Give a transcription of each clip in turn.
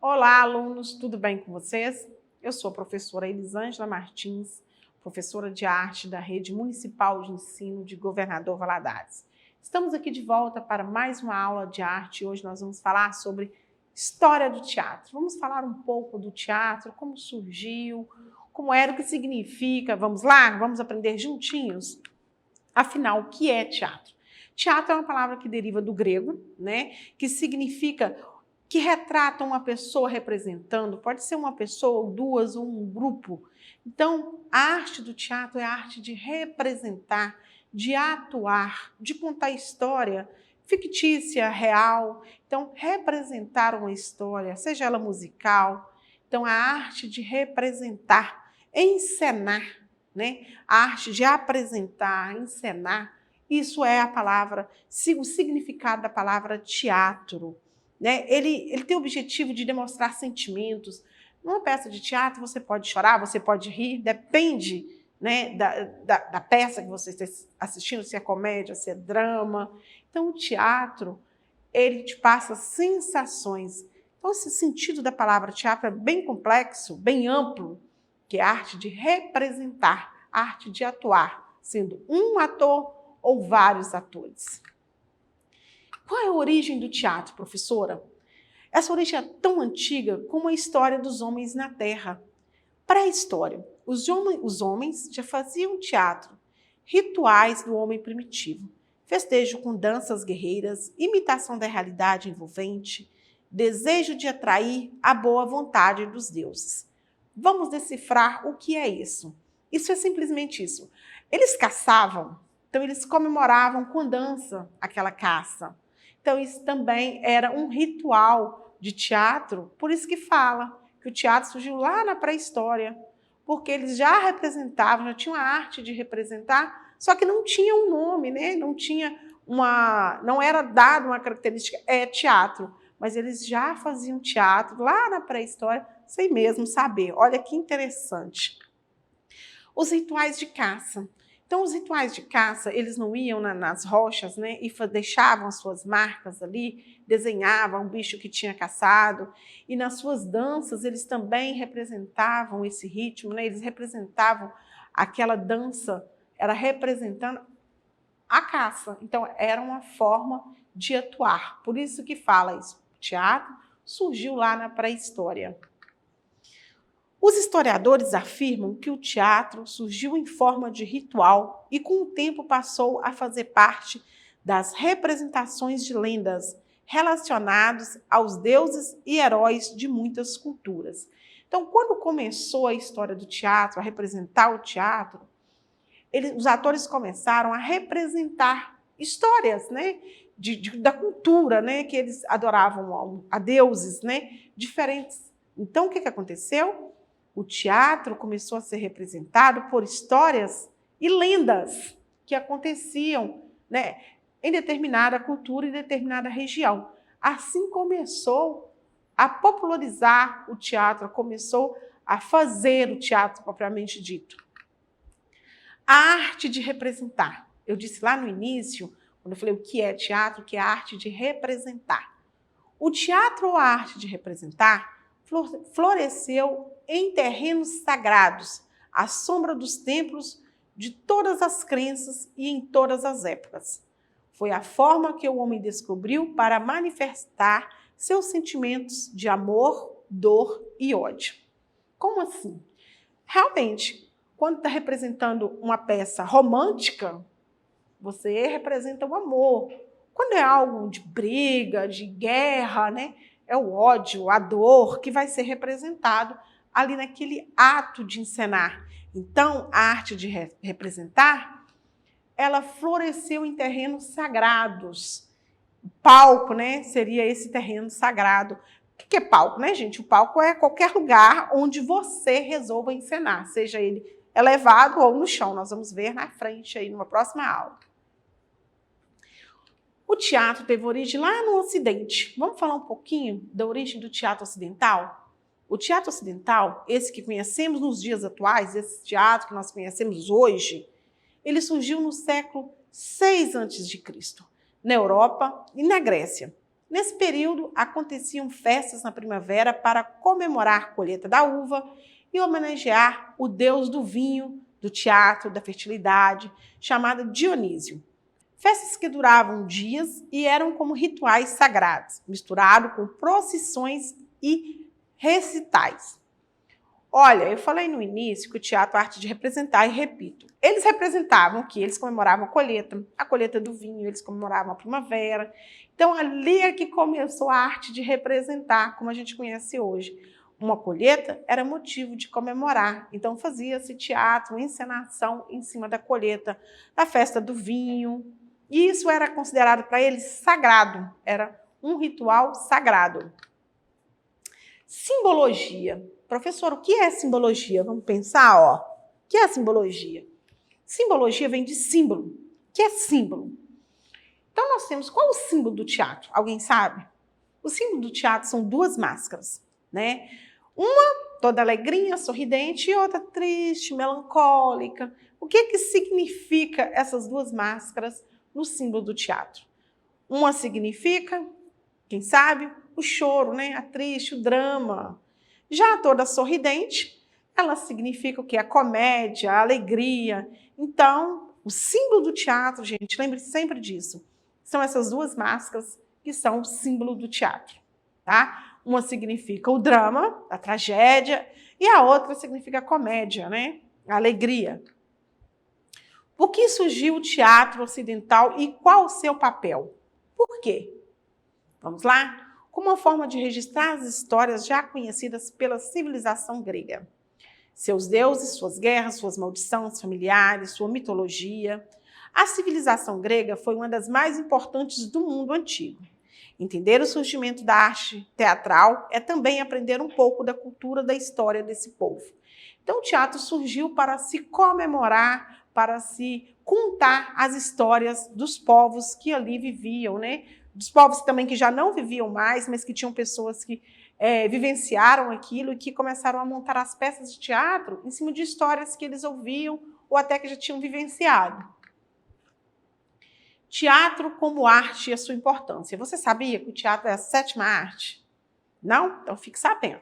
Olá, alunos, tudo bem com vocês? Eu sou a professora Elisângela Martins, professora de arte da Rede Municipal de Ensino de Governador Valadares. Estamos aqui de volta para mais uma aula de arte e hoje nós vamos falar sobre história do teatro. Vamos falar um pouco do teatro, como surgiu, como era, o que significa. Vamos lá? Vamos aprender juntinhos? Afinal, o que é teatro? Teatro é uma palavra que deriva do grego, que significa que retrata uma pessoa representando, pode ser uma pessoa, ou duas, ou um grupo. Então, a arte do teatro é a arte de representar, de atuar, de contar história fictícia, real. Então, representar uma história, seja ela musical. Então, a arte de representar, encenar, a arte de apresentar, encenar, isso é a palavra, o significado da palavra teatro. Ele tem o objetivo de demonstrar sentimentos. Numa peça de teatro você pode chorar, você pode rir, depende da peça que você está assistindo, se é comédia, se é drama. Então o teatro, ele te passa sensações. Então esse sentido da palavra teatro é bem complexo, bem amplo, que é a arte de representar, a arte de atuar, sendo um ator ou vários atores. Qual é a origem do teatro, professora? Essa origem é tão antiga como a história dos homens na Terra. Pré-história. Os homens já faziam teatro, rituais do homem primitivo, festejo com danças guerreiras, imitação da realidade envolvente, desejo de atrair a boa vontade dos deuses. Vamos decifrar o que é isso. Isso é simplesmente isso. Eles caçavam, então eles comemoravam com dança aquela caça. Então, isso também era um ritual de teatro, por isso que fala que o teatro surgiu lá na pré-história, porque eles já representavam, já tinham a arte de representar, só que não tinha um nome, não era dado uma característica, é teatro, mas eles já faziam teatro lá na pré-história, sem mesmo saber. Olha que interessante. Os rituais de caça. Então, os rituais de caça, eles não iam nas rochas, e deixavam as suas marcas ali, desenhavam o bicho que tinha caçado, e nas suas danças eles também representavam esse ritmo, eles representavam aquela dança, era representando a caça. Então, era uma forma de atuar. Por isso que fala isso. O teatro surgiu lá na pré-história. Os historiadores afirmam que o teatro surgiu em forma de ritual e com o tempo passou a fazer parte das representações de lendas relacionadas aos deuses e heróis de muitas culturas. Então, quando começou a história do teatro, a representar o teatro, os atores começaram a representar histórias, da cultura, que eles adoravam a deuses, diferentes. Então, o que aconteceu? O teatro começou a ser representado por histórias e lendas que aconteciam em determinada cultura e determinada região. Assim começou a popularizar o teatro, começou a fazer o teatro propriamente dito. A arte de representar. Eu disse lá no início, quando eu falei o que é teatro, que é a arte de representar. O teatro ou a arte de representar floresceu em terrenos sagrados, à sombra dos templos de todas as crenças e em todas as épocas. Foi a forma que o homem descobriu para manifestar seus sentimentos de amor, dor e ódio. Como assim? Realmente, quando está representando uma peça romântica, você representa o amor. Quando é algo de briga, de guerra, é o ódio, a dor que vai ser representado ali naquele ato de encenar. Então, a arte de representar, ela floresceu em terrenos sagrados. O palco, seria esse terreno sagrado. O que é palco, gente? O palco é qualquer lugar onde você resolva encenar, seja ele elevado ou no chão. Nós vamos ver na frente aí numa próxima aula. O teatro teve origem lá no Ocidente. Vamos falar um pouquinho da origem do teatro ocidental? O teatro ocidental, esse que conhecemos nos dias atuais, esse teatro que nós conhecemos hoje, ele surgiu no século VI a.C., na Europa e na Grécia. Nesse período, aconteciam festas na primavera para comemorar a colheita da uva e homenagear o deus do vinho, do teatro, da fertilidade, chamado Dionísio. Festas que duravam dias e eram como rituais sagrados, misturado com procissões e recitais. Olha, eu falei no início que o teatro é a arte de representar, e repito, eles representavam o que? Eles comemoravam a colheita do vinho, eles comemoravam a primavera. Então, ali é que começou a arte de representar, como a gente conhece hoje. Uma colheita era motivo de comemorar, então fazia-se teatro, encenação em cima da colheita, da festa do vinho, e isso era considerado para eles sagrado, era um ritual sagrado. Simbologia. Professor, o que é simbologia? Vamos pensar, ó. O que é simbologia? Simbologia vem de símbolo. O que é símbolo? Então, nós temos, qual é o símbolo do teatro? Alguém sabe? O símbolo do teatro são duas máscaras, né? Uma toda alegrinha, sorridente, e outra triste, melancólica. O que significa essas duas máscaras no símbolo do teatro? Uma significa, quem sabe, o choro, né? A triste, o drama. Já a toda sorridente, ela significa o quê? A comédia, a alegria. Então, o símbolo do teatro, gente, lembre sempre disso. São essas duas máscaras que são o símbolo do teatro, tá? Uma significa o drama, a tragédia, e a outra significa a comédia, né? A alegria. Por que surgiu o teatro ocidental e qual o seu papel? Por quê? Vamos lá? Como uma forma de registrar as histórias já conhecidas pela civilização grega. Seus deuses, suas guerras, suas maldições familiares, sua mitologia. A civilização grega foi uma das mais importantes do mundo antigo. Entender o surgimento da arte teatral é também aprender um pouco da cultura, da história desse povo. Então, o teatro surgiu para se comemorar, para se contar as histórias dos povos que ali viviam, né? Dos povos também que já não viviam mais, mas que tinham pessoas que vivenciaram aquilo e que começaram a montar as peças de teatro em cima de histórias que eles ouviam ou até que já tinham vivenciado. Teatro como arte e a sua importância. Você sabia que o teatro é a sétima arte? Não? Então fique sabendo.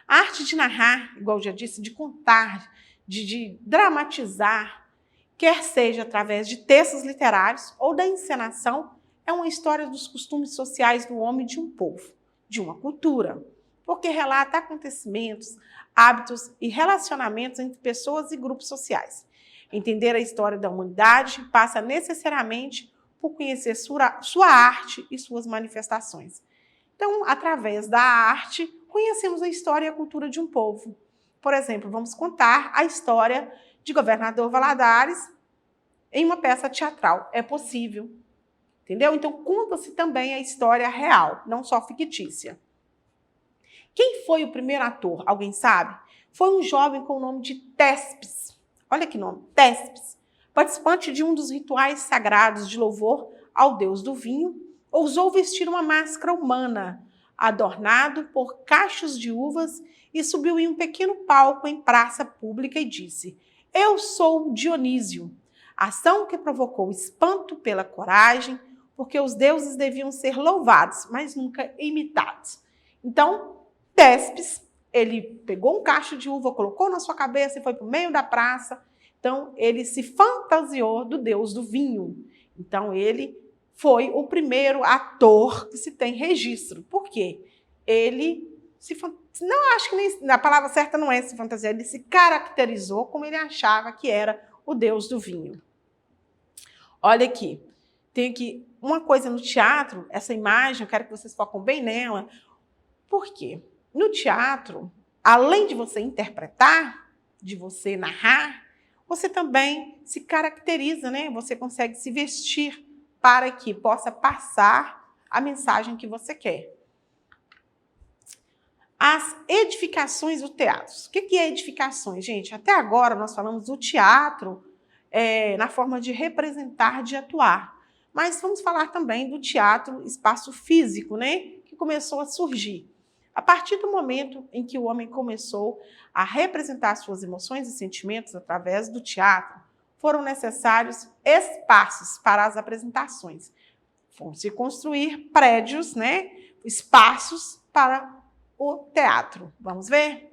A arte de narrar, igual eu já disse, de contar, de dramatizar, quer seja através de textos literários ou da encenação, é uma história dos costumes sociais do homem de um povo, de uma cultura, porque relata acontecimentos, hábitos e relacionamentos entre pessoas e grupos sociais. Entender a história da humanidade passa necessariamente por conhecer sua arte e suas manifestações. Então, através da arte, conhecemos a história e a cultura de um povo. Por exemplo, vamos contar a história de Governador Valadares em uma peça teatral. É possível. Entendeu? Então, conta-se também a história real, não só fictícia. Quem foi o primeiro ator? Alguém sabe? Foi um jovem com o nome de Téspes. Olha que nome, Téspes. Participante de um dos rituais sagrados de louvor ao deus do vinho, ousou vestir uma máscara humana, adornado por cachos de uvas, e subiu em um pequeno palco em praça pública e disse: "Eu sou Dionísio", ação que provocou espanto pela coragem, porque os deuses deviam ser louvados, mas nunca imitados. Então, Téspes, ele pegou um cacho de uva, colocou na sua cabeça e foi para o meio da praça. Então, ele se fantasiou do deus do vinho. Então, ele foi o primeiro ator que se tem registro. Por quê? Ele não, acho que nem, a palavra certa não é se fantasiar, ele se caracterizou como ele achava que era o deus do vinho. Olha aqui, tem aqui uma coisa no teatro, essa imagem, eu quero que vocês foquem bem nela. Por quê? No teatro, além de você interpretar, de você narrar, você também se caracteriza, né? Você consegue se vestir para que possa passar a mensagem que você quer. As edificações do teatro. O que é edificações, gente? Até agora nós falamos do teatro na forma de representar, de atuar. Mas vamos falar também do teatro espaço físico, né? Que começou a surgir. A partir do momento em que o homem começou a representar suas emoções e sentimentos através do teatro, foram necessários espaços para as apresentações. Vão se construir prédios, né, espaços para o teatro. Vamos ver?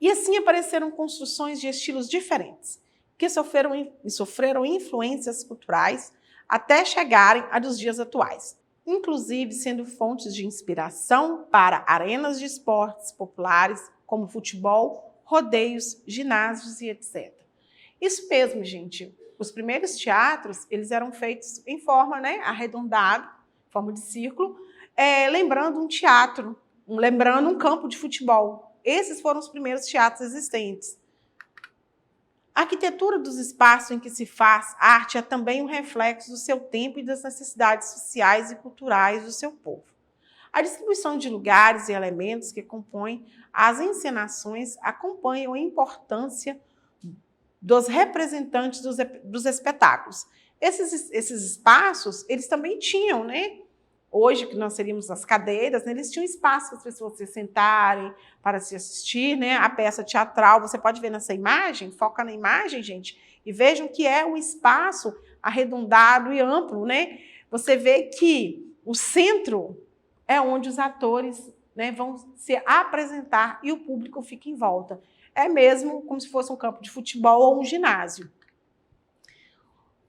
E assim apareceram construções de estilos diferentes, que sofreram influências culturais até chegarem a dos dias atuais, inclusive sendo fontes de inspiração para arenas de esportes populares, como futebol, rodeios, ginásios e etc. Isso mesmo, gente. Os primeiros teatros, eles eram feitos em forma, né, arredondada, forma de círculo, lembrando um teatro, lembrando um campo de futebol. Esses foram os primeiros teatros existentes. A arquitetura dos espaços em que se faz arte é também um reflexo do seu tempo e das necessidades sociais e culturais do seu povo. A distribuição de lugares e elementos que compõem as encenações acompanham a importância dos representantes dos espetáculos. Esses espaços, eles também tinham, né? Hoje, que nós seríamos as cadeiras, né, eles tinham espaço para as pessoas se sentarem, para se assistir, né, a peça teatral. Você pode ver nessa imagem, foca na imagem, gente, e vejam que é um espaço arredondado e amplo, né? Você vê que o centro é onde os atores, né, vão se apresentar e o público fica em volta. É mesmo como se fosse um campo de futebol ou um ginásio.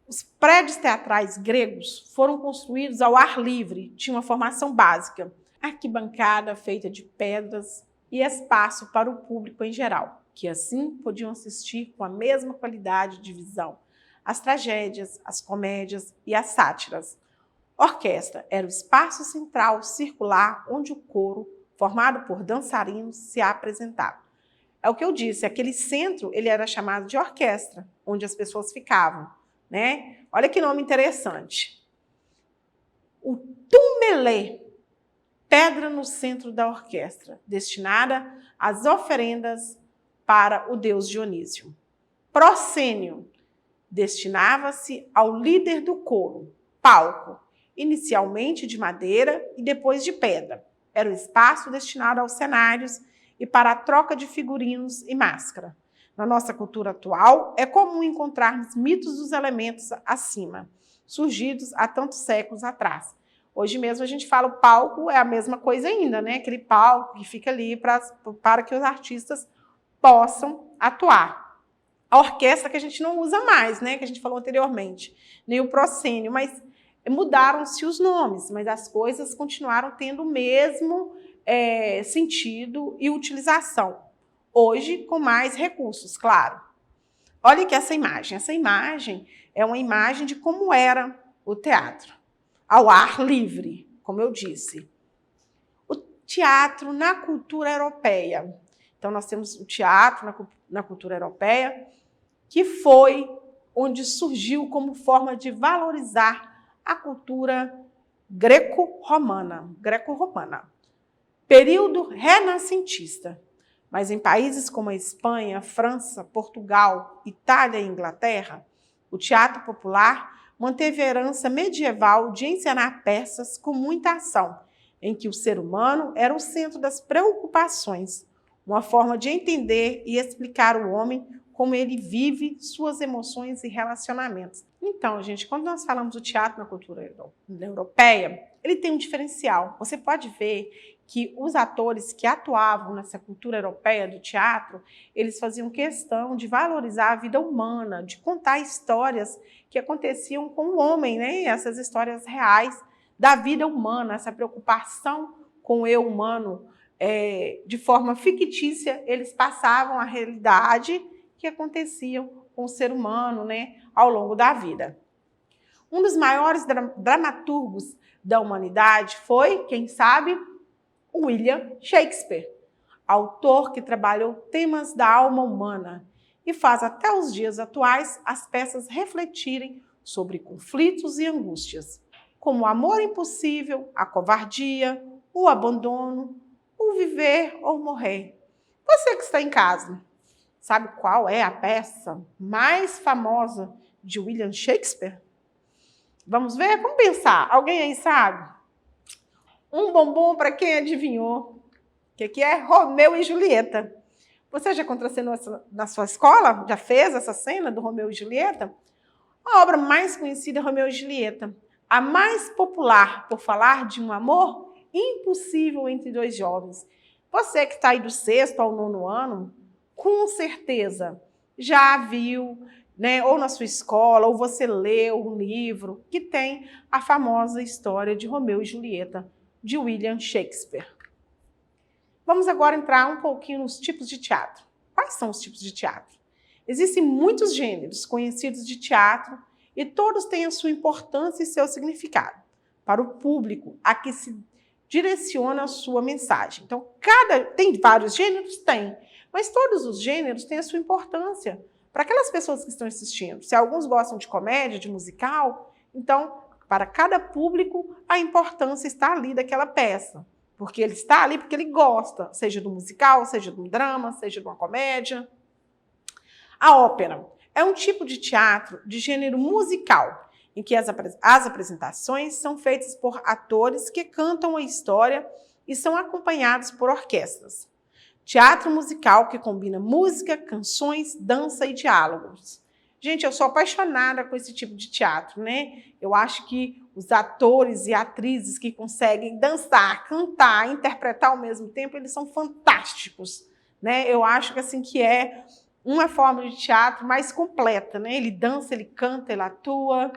Os prédios teatrais gregos foram construídos ao ar livre, tinham uma formação básica, arquibancada feita de pedras e espaço para o público em geral, que assim podiam assistir com a mesma qualidade de visão as tragédias, as comédias e as sátiras. Orquestra era o espaço central circular onde o coro, formado por dançarinos, se apresentava. É o que eu disse, aquele centro ele era chamado de orquestra, onde as pessoas ficavam. Né? Olha que nome interessante. O tumelê, pedra no centro da orquestra, destinada às oferendas para o deus Dionísio. Proscênio, destinava-se ao líder do coro. Palco, inicialmente de madeira e depois de pedra. Era o espaço destinado aos cenários e para a troca de figurinos e máscara. Na nossa cultura atual, é comum encontrarmos mitos dos elementos acima, surgidos há tantos séculos atrás. Hoje mesmo a gente fala o palco é a mesma coisa ainda, né? Aquele palco que fica ali para que os artistas possam atuar. A orquestra que a gente não usa mais, né? Que a gente falou anteriormente, nem o proscênio, mas mudaram-se os nomes, mas as coisas continuaram tendo o mesmo sentido e utilização. Hoje, com mais recursos, claro. Olha aqui essa imagem. Essa imagem é uma imagem de como era o teatro, ao ar livre, como eu disse. O teatro na cultura europeia. Então, nós temos o teatro na cultura europeia, que foi onde surgiu como forma de valorizar a cultura greco-romana. Período renascentista. Mas em países como a Espanha, França, Portugal, Itália e Inglaterra, o teatro popular manteve a herança medieval de encenar peças com muita ação, em que o ser humano era o centro das preocupações, uma forma de entender e explicar o homem como ele vive suas emoções e relacionamentos. Então, gente, quando nós falamos do teatro na cultura europeia, ele tem um diferencial. Você pode ver que os atores que atuavam nessa cultura europeia do teatro, eles faziam questão de valorizar a vida humana, de contar histórias que aconteciam com o homem, né? Essas histórias reais da vida humana, essa preocupação com o eu humano, de forma fictícia, eles passavam a realidade que aconteciam com o ser humano, né, ao longo da vida. Um dos maiores dramaturgos da humanidade foi, quem sabe, William Shakespeare, autor que trabalhou temas da alma humana e faz até os dias atuais as peças refletirem sobre conflitos e angústias, como o amor impossível, a covardia, o abandono, o viver ou morrer. Você que está em casa, sabe qual é a peça mais famosa de William Shakespeare? Vamos ver? Vamos pensar. Alguém aí sabe? Um bombom para quem adivinhou. O que é Romeu e Julieta? Você já contracenou na sua escola? Já fez essa cena do Romeu e Julieta? A obra mais conhecida é Romeu e Julieta. a mais popular por falar de um amor impossível entre dois jovens. Você que está aí do 6º ao 9º ano, com certeza já viu, né, ou na sua escola, ou você leu um livro que tem a famosa história de Romeu e Julieta, de William Shakespeare. Vamos agora entrar um pouquinho nos tipos de teatro. Quais são os tipos de teatro? Existem muitos gêneros conhecidos de teatro e todos têm a sua importância e seu significado para o público a que se direciona a sua mensagem. Então, tem vários gêneros? Tem, mas todos os gêneros têm a sua importância para aquelas pessoas que estão assistindo. Se alguns gostam de comédia, de musical, então, para cada público, a importância está ali daquela peça. Porque ele está ali porque ele gosta, seja do musical, seja do drama, seja de uma comédia. A ópera é um tipo de teatro de gênero musical, em que as apresentações são feitas por atores que cantam a história e são acompanhados por orquestras. Teatro musical que combina música, canções, dança e diálogos. Gente, eu sou apaixonada com esse tipo de teatro, né? Eu acho que os atores e atrizes que conseguem dançar, cantar, interpretar ao mesmo tempo, eles são fantásticos, né? Eu acho que assim que é uma forma de teatro mais completa, né? Ele dança, ele canta, ele atua.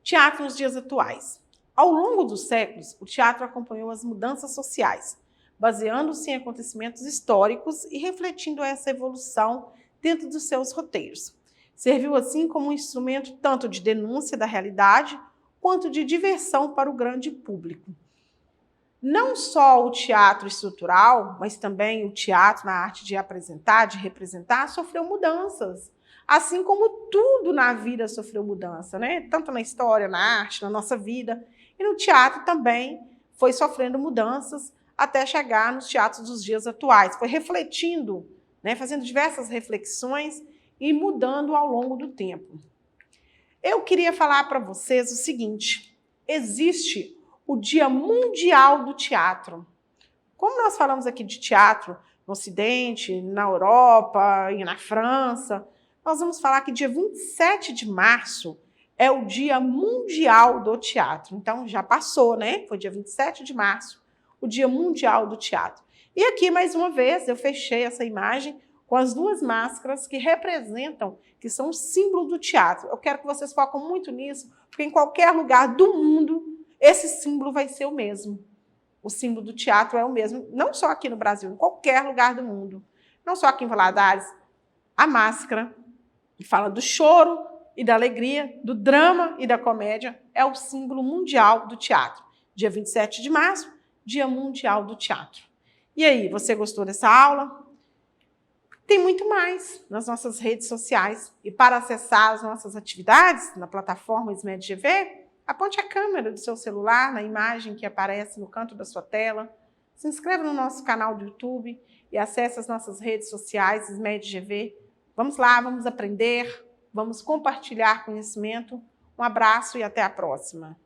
Teatro nos dias atuais. Ao longo dos séculos, o teatro acompanhou as mudanças sociais, baseando-se em acontecimentos históricos e refletindo essa evolução dentro dos seus roteiros. Serviu assim como um instrumento tanto de denúncia da realidade, quanto de diversão para o grande público. Não só o teatro estrutural, mas também o teatro na arte de apresentar, de representar, sofreu mudanças. Assim como tudo na vida sofreu mudança, né? Tanto na história, na arte, na nossa vida. E no teatro também foi sofrendo mudanças até chegar nos teatros dos dias atuais. Foi refletindo, né? Fazendo diversas reflexões e mudando ao longo do tempo. Eu queria falar para vocês o seguinte: existe o Dia Mundial do Teatro. Como nós falamos aqui de teatro no Ocidente, na Europa e na França, nós vamos falar que dia 27 de março é o Dia Mundial do Teatro. Então, já passou, né? Foi dia 27 de março, o Dia Mundial do Teatro. E aqui, mais uma vez, eu fechei essa imagem com as duas máscaras que representam, que são o símbolo do teatro. Eu quero que vocês foquem muito nisso, porque em qualquer lugar do mundo, esse símbolo vai ser o mesmo. O símbolo do teatro é o mesmo, não só aqui no Brasil, em qualquer lugar do mundo. Não só aqui em Valadares. A máscara, que fala do choro e da alegria, do drama e da comédia, é o símbolo mundial do teatro. Dia 27 de março, Dia Mundial do Teatro. E aí, você gostou dessa aula? Tem muito mais nas nossas redes sociais. E para acessar as nossas atividades na plataforma SMED GV, aponte a câmera do seu celular na imagem que aparece no canto da sua tela. Se inscreva no nosso canal do YouTube e acesse as nossas redes sociais SMED GV. Vamos lá, vamos aprender, vamos compartilhar conhecimento. Um abraço e até a próxima.